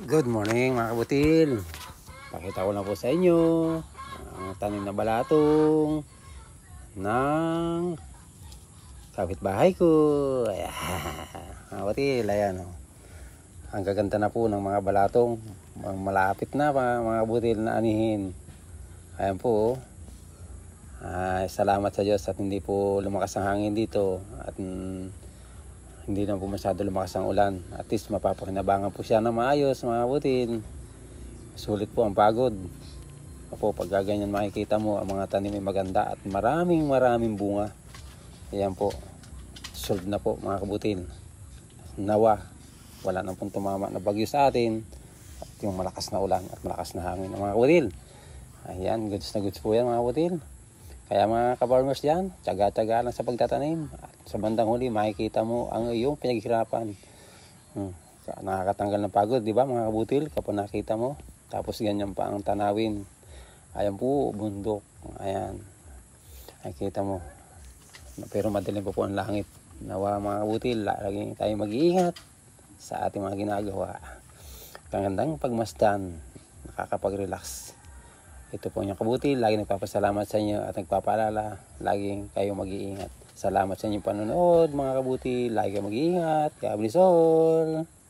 Good morning mga kabutil. Pakita ko na po sa inyo ang tanim na balatong ng kapitbahay ko. Ayan. Mga kabutil, ayan. Ang gaganda na po ng mga balatong. Malapit na mga kabutil na anihin. Ayan po. Salamat sa Diyos at hindi po lumakas ang hangin dito. At hindi na po masyado lumakas ang ulan. At least mapapakinabangan po siya na maayos mga kabutil. Sulit po ang pagod. Opo, pag gaganyan makikita mo ang mga tanim ay maganda at maraming bunga. Ayan po. Solved na po mga kabutil. Nawa, wala na pong tumama na bagyo sa atin. At yung malakas na ulan at malakas na hangin mga kabutil. Ayan, goods na goods po yan mga kabutil. Kaya mga ka-farmers dyan, tsaga-tsaga lang sa pagtatanim. At sa bandang huli, makikita mo ang iyong pinaghirapan. Nakakatanggal ng pagod, di ba mga kabutil? Kapag nakita mo, tapos ganyan pa ang tanawin. Ayan po, bundok. Ayan. Nakikita mo. Pero madilim pa po ang langit. Nawa mga kabutil, laging tayo mag-iingat sa ating mga ginagawa. Kagandang pagmasdan, nakakapag-relax. Ito po yung kabutil, lagi nagpapasalamat sa inyo at nagpapaalala, laging kayo mag-iingat. Salamat sa inyong panonood mga kabutil, lagi kayo mag-iingat. God bless all.